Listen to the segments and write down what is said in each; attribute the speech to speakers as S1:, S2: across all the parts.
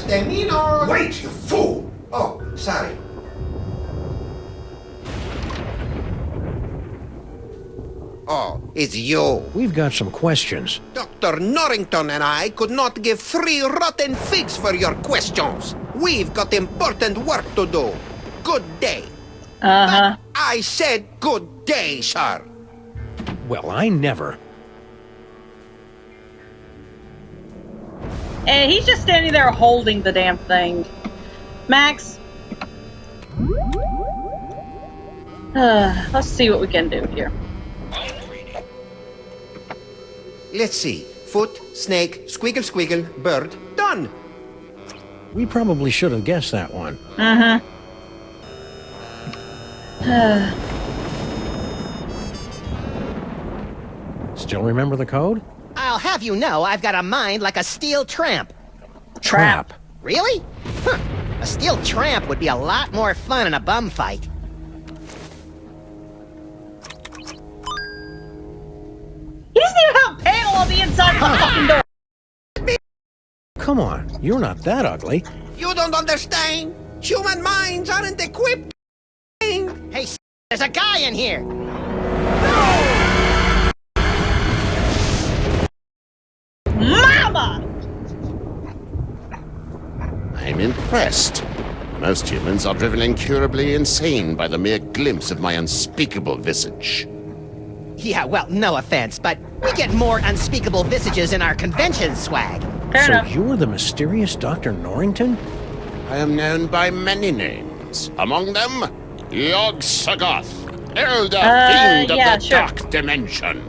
S1: Misdemeanor!
S2: Wait, you fool!
S1: Oh, sorry. Oh, it's you.
S3: We've got some questions.
S1: Dr. Norrington and I could not give 3 rotten figs for your questions. We've got important work to do. Good day.
S4: Uh-huh.
S1: I said good day, sir.
S3: Well, I never.
S4: And he's just standing there holding the damn thing. Max. Let's see what we can do here.
S1: Let's see. Foot, snake, squiggle, squiggle, bird. Done.
S3: We probably should have guessed that one.
S4: Uh-huh.
S3: Still remember the code?
S5: I'll have you know I've got a mind like a steel tramp.
S3: Trap.
S5: Really? Huh. A steel tramp would be a lot more fun in a bum fight.
S4: He doesn't even have a panel on the inside of the fucking door.
S3: Come on, you're not that ugly.
S1: You don't understand. Human minds aren't equipped.
S5: Hey, there's a guy in here.
S4: Mama!
S2: I'm impressed. Most humans are driven incurably insane by the mere glimpse of my unspeakable visage.
S5: Yeah, well, no offense, but we get more unspeakable visages in our convention swag.
S4: Fair
S3: So
S4: enough.
S3: you're the mysterious Dr. Norrington?
S2: I am known by many names. Among them, Yog-Sothoth, Elder Fiend of
S4: yeah,
S2: the
S4: sure.
S2: Dark Dimension.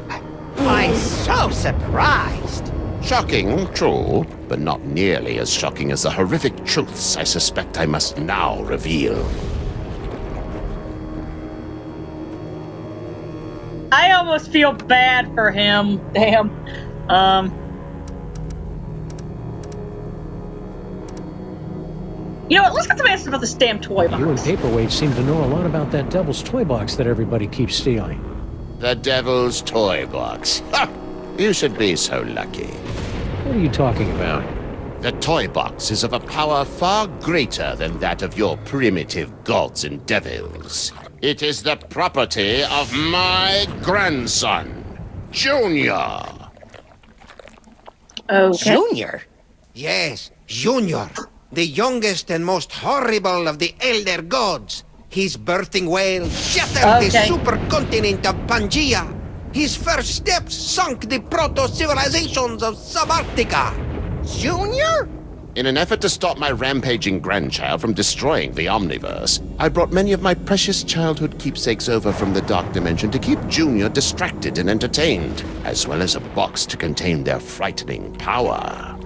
S5: I'm so surprised.
S2: Shocking, true, but not nearly as shocking as the horrific truths I suspect I must now reveal.
S4: I almost feel bad for him. Damn. You know what? Let's get some answers about this damn toy box.
S3: You and Paperweight seem to know a lot about that devil's toy box that everybody keeps stealing.
S2: The Devil's Toy Box. Ha! You should be so lucky.
S3: What are you talking about?
S2: The toy box is of a power far greater than that of your primitive gods and devils. It is the property of my grandson, Junior.
S4: Okay.
S5: Junior?
S1: Yes, Junior. The youngest and most horrible of the Elder Gods. His birthing wail shattered the
S4: Okay.
S1: supercontinent of Pangea. His first steps sunk the proto-civilizations of Subarctica.
S5: Junior?
S2: In an effort to stop my rampaging grandchild from destroying the Omniverse, I brought many of my precious childhood keepsakes over from the Dark Dimension to keep Junior distracted and entertained, as well as a box to contain their frightening power.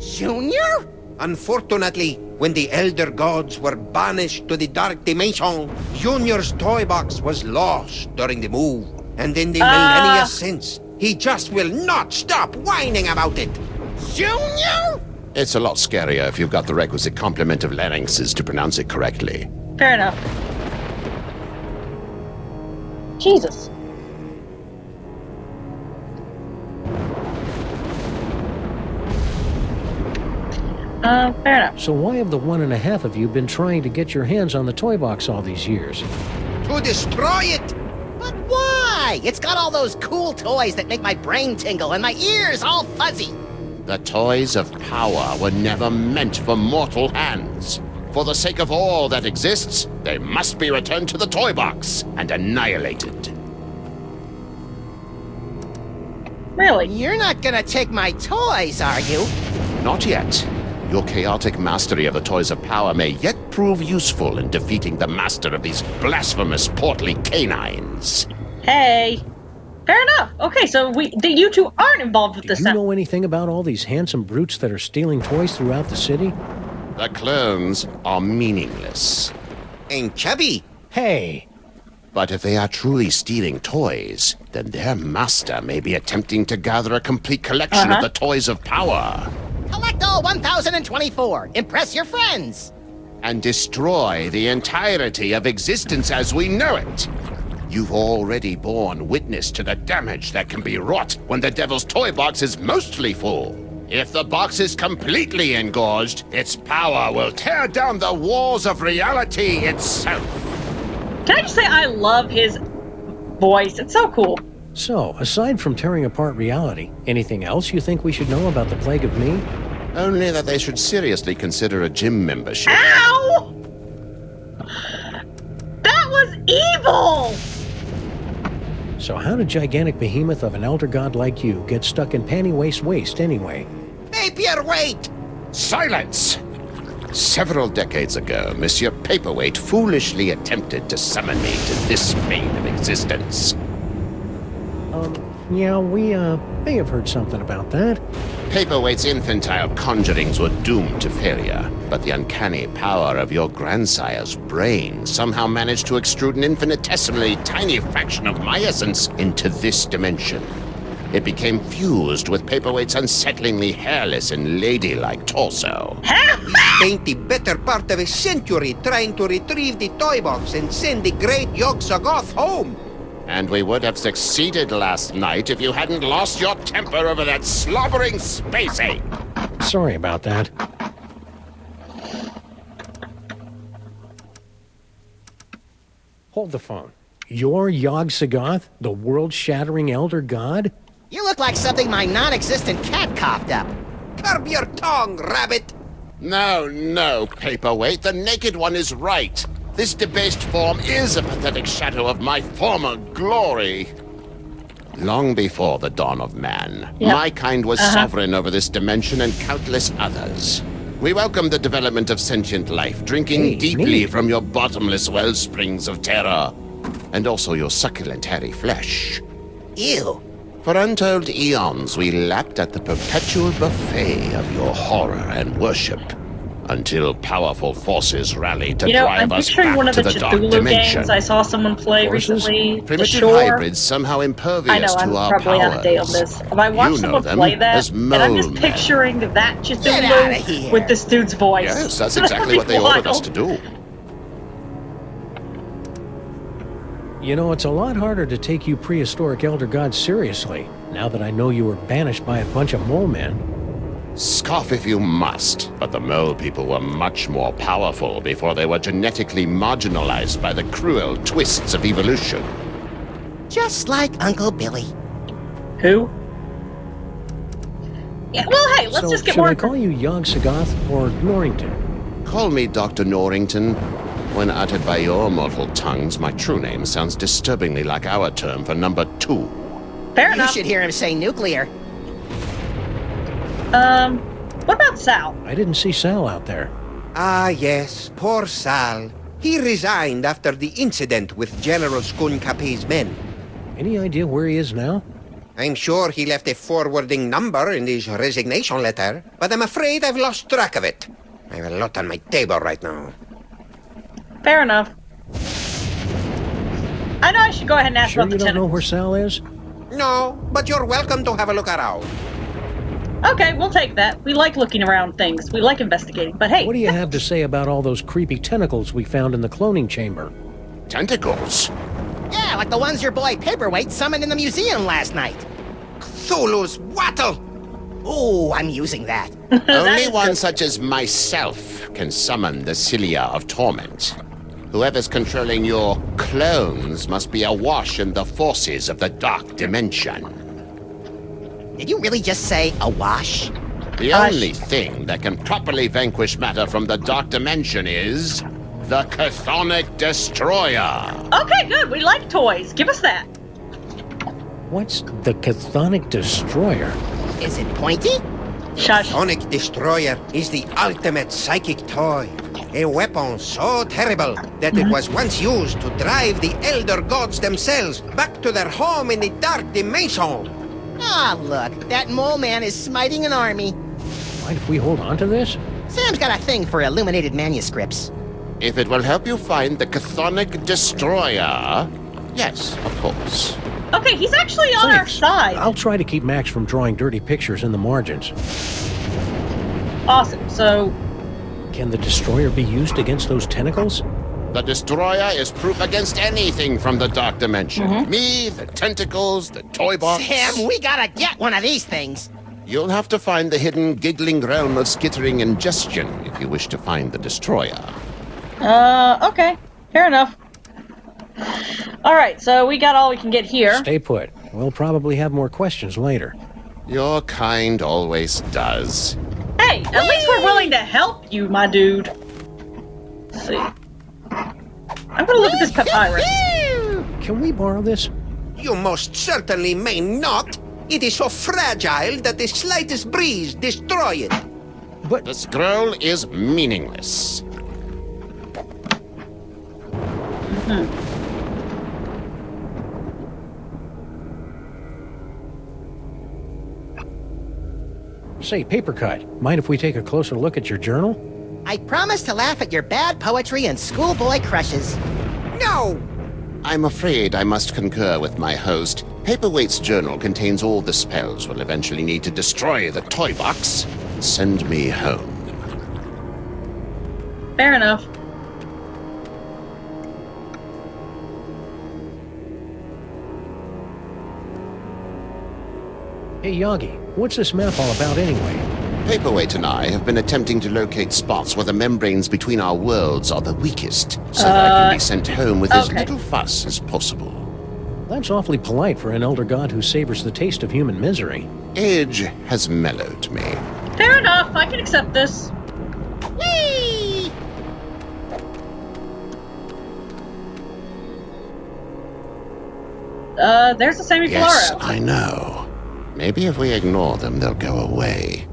S5: Junior?
S1: Unfortunately, when the Elder Gods were banished to the Dark Dimension, Junior's toy box was lost during the move. And in the millennia since, he just will not stop whining about it.
S5: Junior?
S2: It's a lot scarier if you've got the requisite complement of larynxes to pronounce it correctly.
S4: Fair enough. Jesus. Fair enough.
S3: So why have the 1.5 of you been trying to get your hands on the toy box all these years?
S1: To destroy it!
S5: But why? It's got all those cool toys that make my brain tingle and my ears all fuzzy.
S2: The toys of power were never meant for mortal hands. For the sake of all that exists, they must be returned to the toy box and annihilated.
S4: Really?
S5: You're not gonna take my toys, are you?
S2: Not yet. Your chaotic mastery of the toys of power may yet prove useful in defeating the master of these blasphemous portly canines.
S4: Hey. Fair enough. Okay, so you two aren't involved with
S3: Do
S4: this.
S3: you know anything about all these handsome brutes that are stealing toys throughout the city?
S2: The clones are meaningless.
S1: And chubby.
S3: Hey!
S2: But if they are truly stealing toys, then their master may be attempting to gather a complete collection of the toys of power.
S5: Collect all 1,024. Impress your friends.
S2: And destroy the entirety of existence as we know it. You've already borne witness to the damage that can be wrought when the Devil's Toy Box is mostly full. If the box is completely engorged, its power will tear down the walls of reality itself.
S4: Can I just say I love his voice? It's so cool.
S3: So, aside from tearing apart reality, anything else you think we should know about the Plague of Me?
S2: Only that they should seriously consider a gym membership.
S4: Ow! That was evil!
S3: So how did gigantic behemoth of an elder god like you get stuck in panty waist anyway?
S1: Hey, Pierre, wait!
S2: Silence! Several decades ago, Monsieur Paperweight foolishly attempted to summon me to this plane of existence.
S3: Yeah, we may have heard something about that.
S2: Paperweight's infantile conjurings were doomed to failure, but the uncanny power of your grandsire's brain somehow managed to extrude an infinitesimally tiny fraction of my essence into this dimension. It became fused with Paperweight's unsettlingly hairless and ladylike torso.
S1: Spent the better part of a century trying to retrieve the toy box and send the great Yog-Sothoth home.
S2: And we would have succeeded last night if you hadn't lost your temper over that slobbering space ape.
S3: Sorry about that. Hold the phone. You're Yog-Sothoth, the world-shattering elder god?
S5: You look like something my non-existent cat coughed up.
S1: Curb your tongue, rabbit!
S2: No, Paperweight, the Naked One is right. This debased form is a pathetic shadow of my former glory. Long before the dawn of man, my kind was sovereign over this dimension and countless others. We welcome the development of sentient life, drinking deeply from your bottomless wellsprings of terror, and also your succulent hairy flesh.
S5: Ew.
S2: For untold eons, we lapped at the perpetual buffet of your horror and worship, until powerful forces rallied to drive
S4: I'm
S2: us
S4: picturing one
S2: back
S4: of
S2: to
S4: the
S2: the dark
S4: Cthulhu
S2: dimension.
S4: games I saw someone play
S3: Forces?
S4: recently. The
S2: Primitive
S4: Shore.
S2: hybrids somehow impervious
S4: I know, I'm
S2: to our
S4: probably
S2: powers.
S4: out of date on this. But I watched
S2: You know
S4: someone
S2: them
S4: play that,
S2: as
S4: and I'm just
S2: mole men.
S4: picturing that
S5: Get outta
S4: Cthulhu
S5: here.
S4: with this dude's voice.
S2: Yes, that's exactly what they ordered us to do.
S3: You know, it's a lot harder to take you prehistoric elder gods seriously, now that I know you were banished by a bunch of mole men.
S2: Scoff if you must, but the mole people were much more powerful before they were genetically marginalized by the cruel twists of evolution.
S5: Just like Uncle Billy.
S4: Who? Yeah, well, hey, let's
S3: So,
S4: just get
S3: should
S4: more.
S3: I call you Yog-Sothoth or Norrington?
S2: Call me Dr. Norrington. When uttered by your mortal tongues, my true name sounds disturbingly like our term for number 2.
S4: Fair
S5: You
S4: enough.
S5: should hear him say nuclear.
S4: What about Sal?
S3: I didn't see Sal out there.
S1: Ah, yes, poor Sal. He resigned after the incident with General Schoonkape's men.
S3: Any idea where he is now?
S1: I'm sure he left a forwarding number in his resignation letter, but I'm afraid I've lost track of it. I have a lot on my table right now.
S4: Fair enough. I know I should go ahead and ask
S3: Sure
S4: about
S3: you
S4: the
S3: don't know
S4: tenant.
S3: where Sal is?
S1: No, but you're welcome to have a look around.
S4: Okay, we'll take that. We like looking around things. We like investigating. But hey,
S3: What do you have to say about all those creepy tentacles we found in the cloning chamber?
S2: Tentacles?
S5: Yeah, like the ones your boy Paperweight summoned in the museum last night.
S1: Cthulhu's wattle!
S5: Ooh, I'm using that.
S2: Only
S4: is
S2: one
S4: good.
S2: such as myself can summon the Cilia of Torment. Whoever's controlling your clones must be awash in the forces of the Dark Dimension.
S5: Did you really just say awash?
S2: The only thing that can properly vanquish matter from the Dark Dimension is the Chthonic Destroyer.
S4: okay, good. We like toys. Give us that.
S3: What's the Chthonic Destroyer?
S5: Is it pointy?
S4: Shush.
S1: Sonic Destroyer is the ultimate psychic toy. A weapon so terrible that it was once used to drive the Elder Gods themselves back to their home in the Dark Dimension.
S5: Ah, look, that mole man is smiting an army.
S3: Mind if we hold on to this?
S5: Sam's got a thing for illuminated manuscripts.
S2: If it will help you find the Chthonic Destroyer, yes, of course.
S4: Okay, he's actually on our
S3: Thanks.
S4: side.
S3: I'll try to keep Max from drawing dirty pictures in the margins.
S4: Awesome. So,
S3: Can the Destroyer be used against those tentacles?
S2: The Destroyer is proof against anything from the Dark Dimension. Me, the tentacles, the toy box.
S5: Sam, we gotta get one of these things.
S2: You'll have to find the hidden giggling realm of skittering and gestion if you wish to find the destroyer.
S4: Okay. Fair enough. Alright, so we got all we can get here.
S3: Stay put. We'll probably have more questions later.
S2: Your kind always does.
S4: Hey, at least we're willing to help you, my dude. Let's see. I'm gonna look at this papyrus.
S3: Can we borrow this?
S1: You most certainly may not. It is so fragile that the slightest breeze destroy it.
S3: But
S2: The scroll is meaningless.
S3: say, paper cut. Mind if we take a closer look at your journal?
S5: I promise to laugh at your bad poetry and schoolboy crushes.
S1: No!
S2: I'm afraid I must concur with my host. Paperweight's journal contains all the spells we'll eventually need to destroy the toy box and send me home.
S4: Fair enough.
S3: Hey, Yagi, what's this map all about anyway?
S2: Paperweight and I have been attempting to locate spots where the membranes between our worlds are the weakest, so that I can be sent home with as
S4: okay.
S2: little fuss as possible.
S3: That's awfully polite for an elder god who savors the taste of human misery.
S2: Age has mellowed me.
S4: Fair enough. I can accept this.
S5: Whee!
S4: There's the Sammy
S2: Yes,
S4: Floro.
S2: I know. Maybe if we ignore them, they'll go away.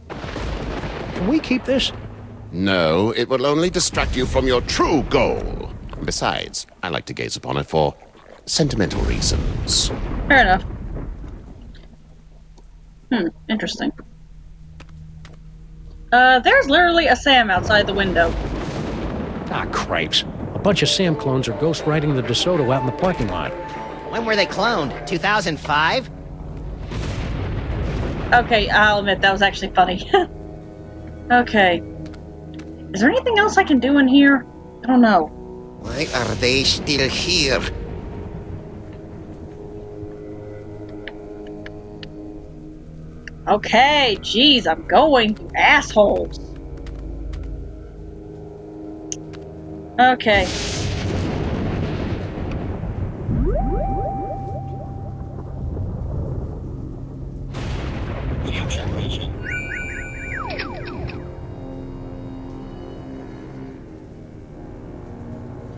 S3: Can we keep this?
S2: No, it will only distract you from your true goal. Besides, I like to gaze upon it for sentimental reasons.
S4: Fair enough. Interesting. There's literally a Sam outside the window.
S3: Ah, cripes. A bunch of Sam clones are ghost riding the DeSoto out in the parking lot.
S5: When were they cloned? 2005?
S4: Okay, I'll admit that was actually funny. Okay. Is there anything else I can do in here? I don't know.
S1: Why are they still here?
S4: Okay, jeez, I'm going, you assholes. Okay.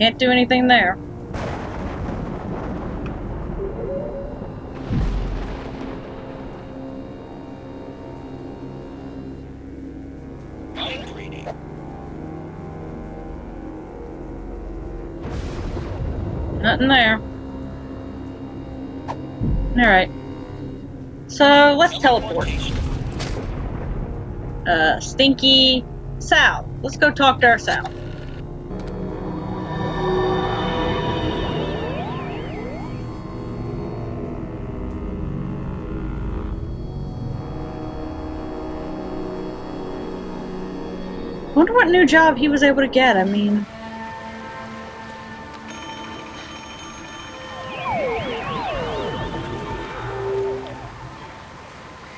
S4: Can't do anything there. Nothing there. Alright. So, let's teleport. Stinky Sal. Let's go talk to our Sal. Wonder what new job he was able to get. I mean...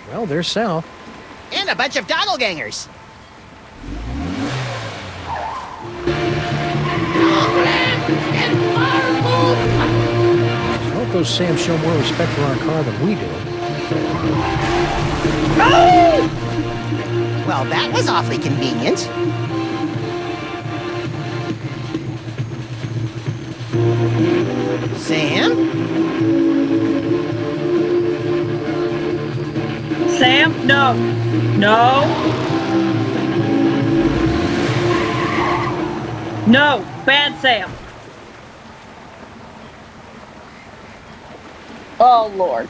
S3: Well, there's Sal.
S5: And a bunch of doppelgangers.
S3: I hope those Sams show more respect for our car than we do.
S5: Well, that was awfully convenient. Sam?
S4: Sam? No. No. No. Bad Sam. Oh, Lord.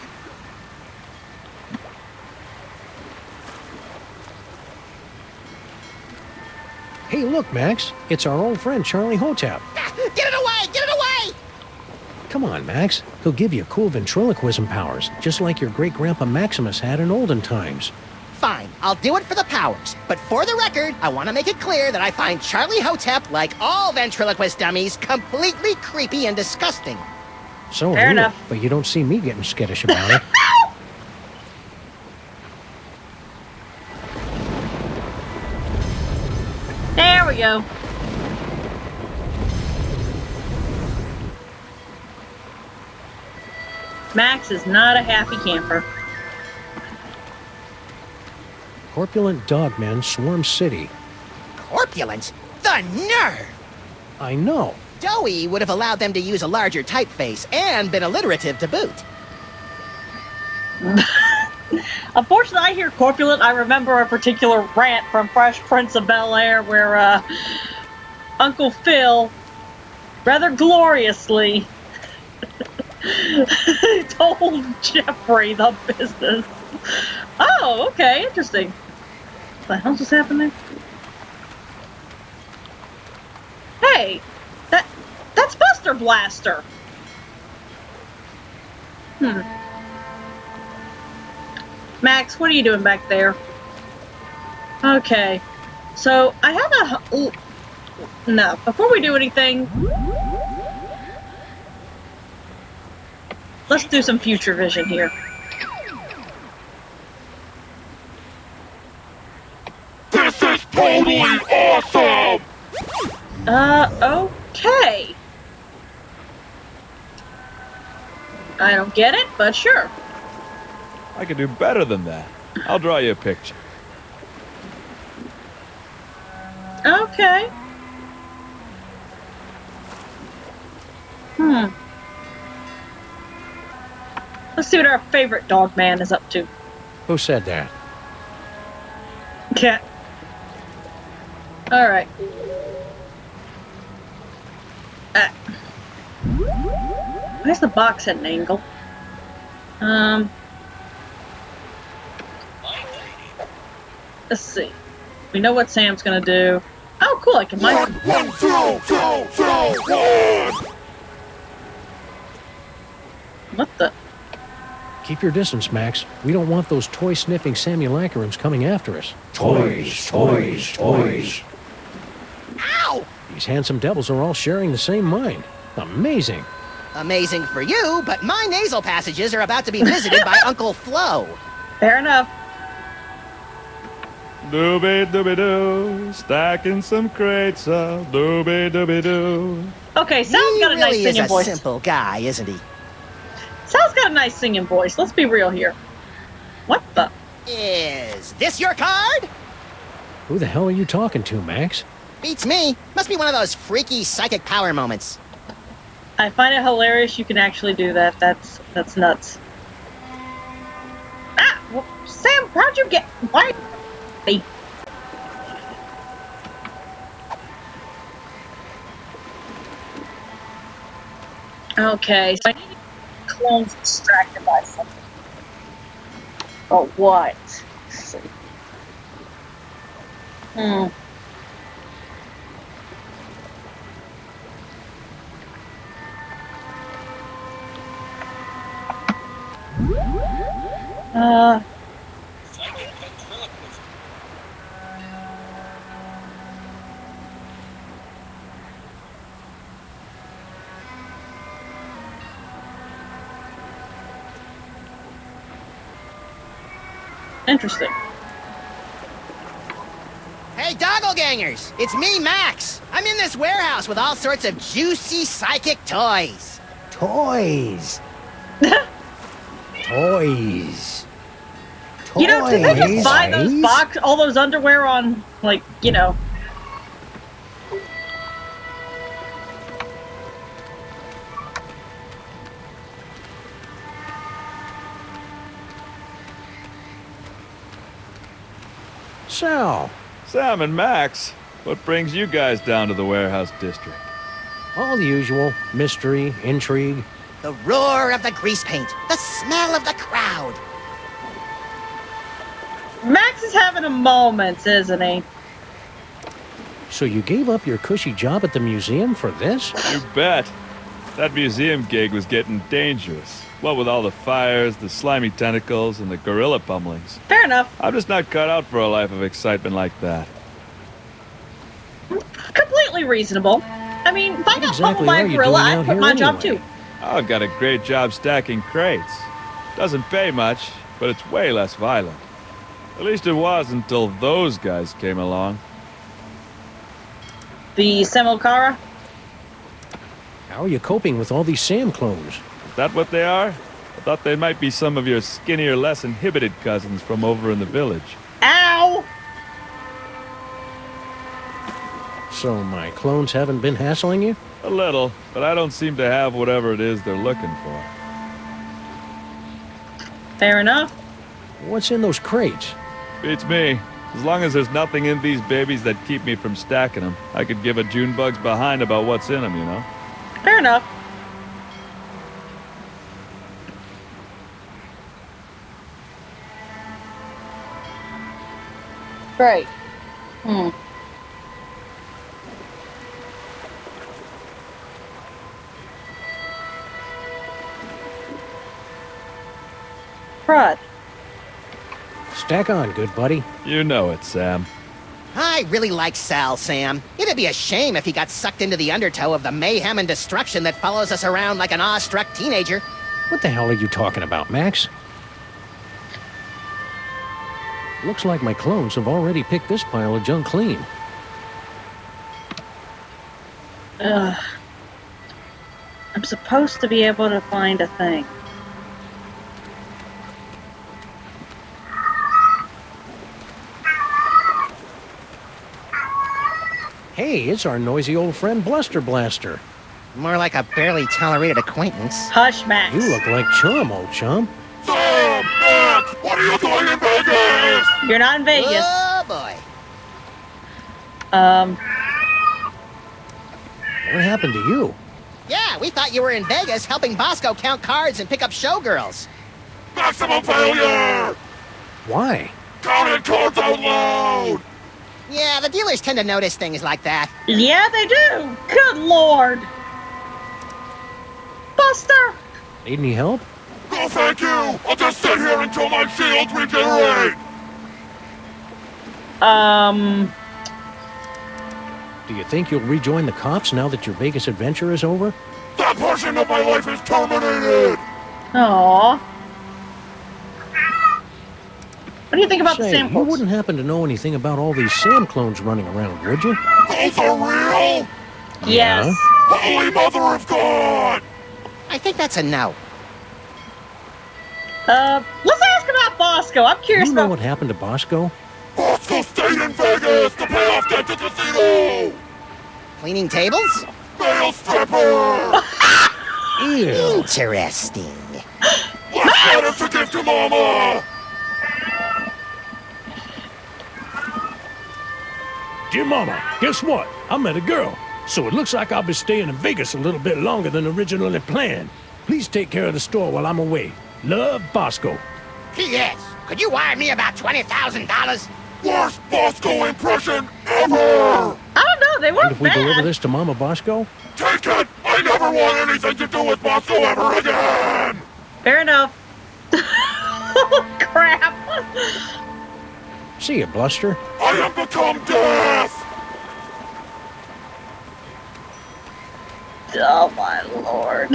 S3: Hey, look, Max. It's our old friend Charlie Hotep.
S5: Ah, get it away! Get it away!
S3: Come on, Max. He'll give you cool ventriloquism powers, just like your great-grandpa Maximus had in olden times.
S5: Fine, I'll do it for the powers. But for the record, I want to make it clear that I find Charlie Hotep, like all ventriloquist dummies, completely creepy and disgusting.
S3: So
S4: Fair
S3: are you,
S4: enough.
S3: but you don't see me getting skittish about it.
S4: There we go. Max is not a happy camper.
S3: Corpulent dogmen swarm city.
S5: Corpulence? The nerve!
S3: I know.
S5: Joey would have allowed them to use a larger typeface and been alliterative to boot.
S4: Unfortunately, I hear corpulent. I remember a particular rant from Fresh Prince of Bel-Air where Uncle Phil, rather gloriously, told Jeffrey the business. Oh, okay, interesting. What the hell's just happening? Hey, that's Buster Blaster. Max, what are you doing back there? Okay, so I have a... No, before we do anything, let's do some future vision here.
S6: This is totally awesome!
S4: Okay. I don't get it, but sure.
S7: I can do better than that. I'll draw you a picture.
S4: Okay. Let's see what our favorite dog man is up to.
S3: Who said that?
S4: Cat. Alright. Where's the box at an angle? Let's see. We know what Sam's gonna do. Oh, cool! I can mine.
S6: One, throw, one!
S4: What the?
S3: Keep your distance, Max. We don't want those toy-sniffing simulacrums coming after us.
S6: Toys, toys, toys.
S5: Ow!
S3: These handsome devils are all sharing the same mind. Amazing.
S5: Amazing for you, but my nasal passages are about to be visited by Uncle Flo.
S4: Fair enough.
S7: Dooby dooby doo, stacking some crates up. Dooby dooby doo.
S4: Okay, Sal's got a nice
S5: He really
S4: singing
S5: is a
S4: voice.
S5: simple guy, isn't he?
S4: Sal's got a nice singing voice. Let's be real here. What the?
S5: Is this your card?
S3: Who the hell are you talking to, Max?
S5: Beats me. Must be one of those freaky psychic power moments.
S4: I find it hilarious you can actually do that. That's nuts. Ah! Well, Sam, how'd you get... Why... Hey. Okay, so I need to get clones distracted by something. Or what? Let's see. Interesting.
S5: Hey, doppelgangers! It's me, Max! I'm in this warehouse with all sorts of juicy psychic toys.
S3: Toys. Toys.
S4: You know, did they just buy those
S3: Toys?
S4: all those underwear on, like, you know...
S3: Sal.
S7: Sam and Max, what brings you guys down to the warehouse district?
S3: All the usual. Mystery, intrigue.
S5: The roar of the grease paint, the smell of the crowd.
S4: Max is having a moment, isn't he?
S3: So you gave up your cushy job at the museum for this?
S7: You bet. That museum gig was getting dangerous. What with all the fires, the slimy tentacles, and the gorilla pummelings.
S4: Fair enough.
S7: I'm just not cut out for a life of excitement like that.
S4: Completely reasonable. I mean, if I got
S3: exactly
S4: pummeled by
S3: are
S4: a
S3: you
S4: gorilla,
S3: doing
S4: I'd
S3: out
S4: quit
S3: here
S4: my job
S3: anyway?
S4: too.
S7: I've got a great job stacking crates. Doesn't pay much, but it's way less violent. At least it was until those guys came along.
S4: The Semilcara?
S3: How are you coping with all these Sam clones?
S7: Is that what they are? I thought they might be some of your skinnier, less inhibited cousins from over in the village.
S4: Ow!
S3: So my clones haven't been hassling you?
S7: A little, but I don't seem to have whatever it is they're looking for.
S4: Fair enough.
S3: What's in those crates?
S7: Beats me. As long as there's nothing in these babies that keep me from stacking them, I could give a Junebug's behind about what's in them, you know?
S4: Fair enough. Right. Crud.
S3: Stack on, good buddy.
S7: You know it, Sam.
S5: I really like Sal, Sam. It'd be a shame if he got sucked into the undertow of the mayhem and destruction that follows us around like an awestruck teenager.
S3: What the hell are you talking about, Max? Looks like my clones have already picked this pile of junk clean.
S4: Ugh. I'm supposed to be able to find a thing.
S3: Hey, it's our noisy old friend Bluster Blaster.
S5: More like a barely tolerated acquaintance.
S4: Hush, Max.
S3: You look like Chum, old chum.
S6: Sam! Max! What are you doing in Vegas?
S4: You're not in Vegas.
S5: Oh, boy.
S3: What happened to you?
S5: Yeah, we thought you were in Vegas helping Bosco count cards and pick up showgirls.
S6: Maximum failure!
S3: Why?
S6: Counting cards out loud!
S5: Yeah, the dealers tend to notice things like that.
S4: Yeah, they do. Good lord. Buster.
S3: Need any help?
S6: No thank you! I'll just sit here until my shields regenerate!
S3: Do you think you'll rejoin the cops now that your Vegas adventure is over?
S6: That portion of my life is terminated!
S4: Aww. What do you think about the
S3: Say,
S4: Sam
S3: you
S4: clones?
S3: wouldn't happen to know anything about all these Sam clones running around, would you?
S6: Those are real?
S4: Yes.
S6: Holy Mother of God!
S5: I think that's a no.
S4: Let's ask about Bosco. I'm curious
S3: You know
S4: about...
S3: what happened to Bosco?
S6: Bosco stayed in Vegas to pay off debt to casino!
S5: Cleaning tables?
S6: Male stripper!
S3: Ew.
S5: Interesting.
S6: Last letter to give to Mama!
S8: Dear Mama, guess what? I met a girl, so it looks like I'll be staying in Vegas a little bit longer than originally planned. Please take care of the store while I'm away. Love, Bosco.
S5: P.S. Could you wire me about $20,000?
S6: Worst Bosco impression ever!
S4: I don't know. They
S3: And
S4: weren't
S3: if we deliver
S4: bad.
S3: this to Mama Bosco?
S6: Take it! I never want anything to do with Bosco ever again!
S4: Fair enough. Oh, crap.
S3: See ya, Bluster.
S6: I am become death!
S4: Oh, my lord.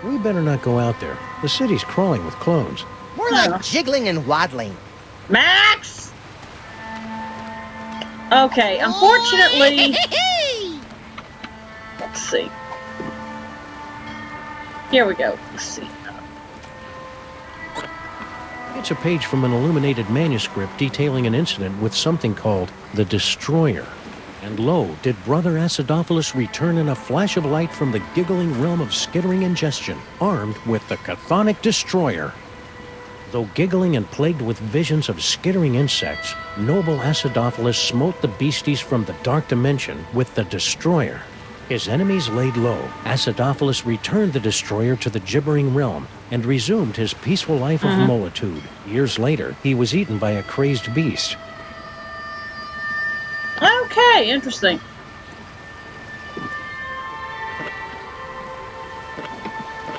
S3: We better not go out there. The city's crawling with clones.
S5: More like jiggling and waddling.
S4: Max! Okay, unfortunately... Let's see. Here we go. Let's see.
S3: It's a page from an illuminated manuscript detailing an incident with something called the Destroyer. And lo, did Brother Acidophilus return in a flash of light from the giggling realm of skittering ingestion, armed with the Chthonic Destroyer. Though giggling and plagued with visions of skittering insects, noble Acidophilus smote the beasties from the dark dimension with the Destroyer. His enemies laid low. Acidophilus returned the Destroyer to the gibbering realm and resumed his peaceful life of molitude. Years later, he was eaten by a crazed beast.
S4: Okay, interesting.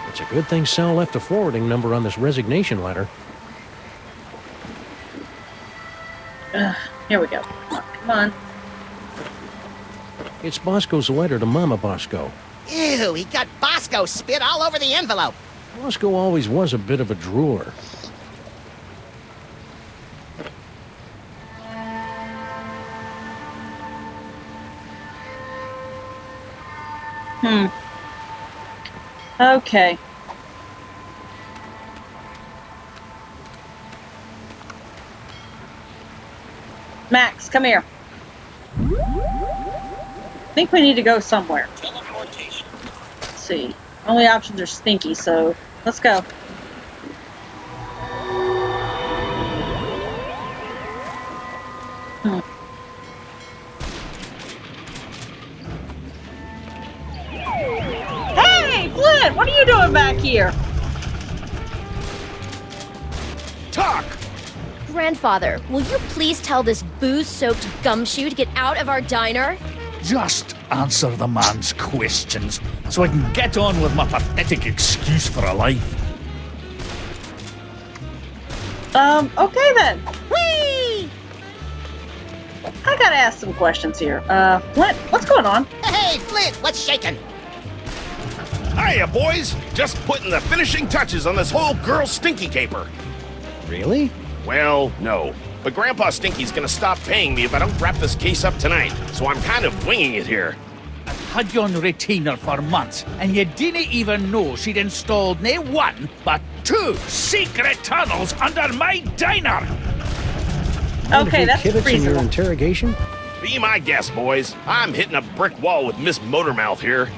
S3: It's a good thing Sal left a forwarding number on this resignation letter.
S4: Here we go. Come on.
S3: It's Bosco's letter to Mama Bosco.
S5: Ew, he got Bosco spit all over the envelope.
S3: Bosco always was a bit of a drooler.
S4: Okay. Max, come here. I think we need to go somewhere. Let's see. Only options are Stinky, so let's go. Hey, Flint! What are you doing back here?
S6: Talk!
S9: Grandfather, will you please tell this booze-soaked gumshoe to get out of our diner?
S10: Just answer the man's questions so I can get on with my pathetic excuse for a life.
S4: Okay then.
S9: Whee!
S4: I gotta ask some questions here. Flint, what's going on?
S5: Hey, Flint, what's shaking?
S6: Hiya, boys! Just putting the finishing touches on this whole girl stinky caper.
S3: Really?
S6: Well, no. But Grandpa Stinky's gonna stop paying me if I don't wrap this case up tonight, so I'm kind of winging it here.
S10: I've had you on retainer for months, and you didn't even know she'd installed nae one, but 2 secret tunnels under my diner!
S4: Okay, that's
S3: Kibitz in your
S4: reasonable.
S3: interrogation?
S6: Be my guest, boys. I'm hitting a brick wall with Miss Motormouth here.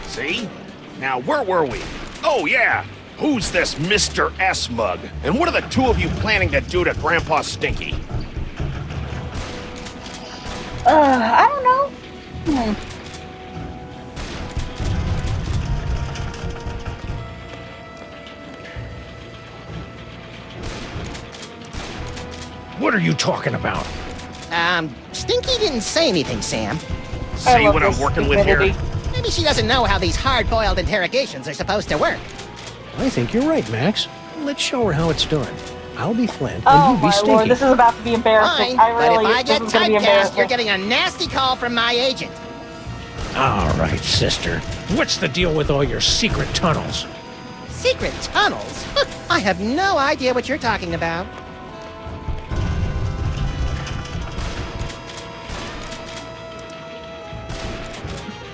S6: See? Now, where were we? Oh, yeah! Who's this Mr. S mug? And what are the two of you planning to do to Grandpa Stinky?
S4: I don't know.
S8: What are you talking about?
S5: Stinky didn't say anything, Sam.
S6: See what I'm working with here?
S5: Maybe she doesn't know how these hard-boiled interrogations are supposed to work.
S3: I think you're right, Max. Let's show her how it's done. I'll be Flint, and
S4: Oh
S3: you be
S4: my
S3: Stinky.
S4: lord, this is about to be embarrassing.
S5: Fine,
S4: I
S5: but
S4: really,
S5: if I get
S4: this is gonna be
S5: typecast,
S4: embarrassing.
S5: you're getting a nasty call from my agent.
S8: All right, sister. What's the deal with all your secret tunnels?
S5: Secret tunnels? I have no idea what you're talking about.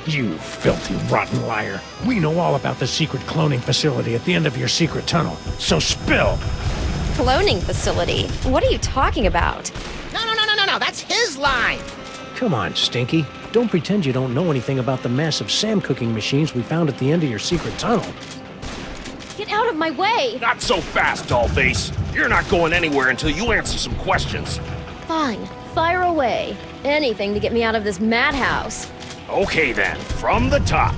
S8: You filthy, rotten liar. We know all about the secret cloning facility at the end of your secret tunnel. So spill!
S9: Cloning facility? What are you talking about?
S5: No, that's his line.
S3: Come on, Stinky. Don't pretend you don't know anything about the massive Sam cooking machines we found at the end of your secret tunnel.
S9: Get out of my way!
S6: Not so fast, dollface. You're not going anywhere until you answer some questions.
S9: Fine, fire away. Anything to get me out of this madhouse.
S6: Okay then, from the top.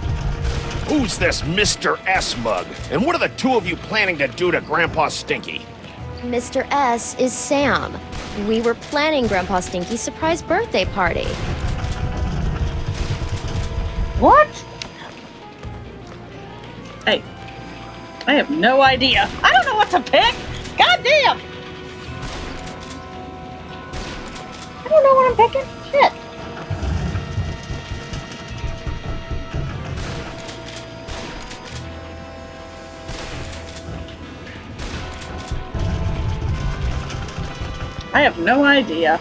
S6: Who's this Mr. S mug? And what are the two of you planning to do to Grandpa Stinky?
S9: Mr. S is Sam. We were planning Grandpa Stinky's surprise birthday party.
S4: What? Hey, I have no idea. I don't know what to pick. God damn! I don't know what I'm picking. Shit. I have no idea.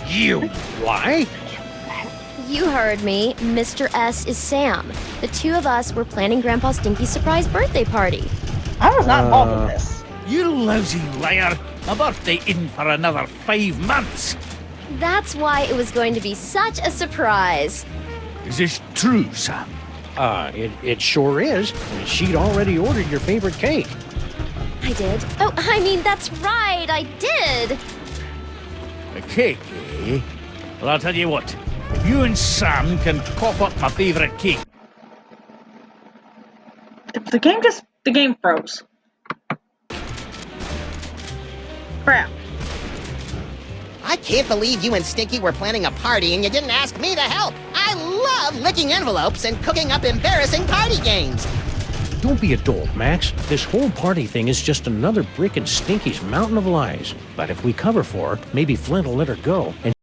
S8: You lie?
S9: You heard me. Mr. S is Sam. The two of us were planning Grandpa Stinky's surprise birthday party.
S4: I was not involved in this.
S10: You lousy liar! My birthday isn't for another 5 months!
S9: That's why it was going to be such a surprise.
S10: Is this true, Sam?
S3: It sure is. She'd already ordered your favorite cake.
S9: I did. Oh, I mean, that's right, I did.
S10: A cake, eh? Well, I'll tell you what. If you and Sam can cough up my favourite cake...
S4: The game froze. Crap.
S5: I can't believe you and Stinky were planning a party and you didn't ask me to help. I love licking envelopes and cooking up embarrassing party games.
S3: Don't be a dolt, Max. This whole party thing is just another brick in Stinky's mountain of lies. But if we cover for her, maybe Flint will let her go, and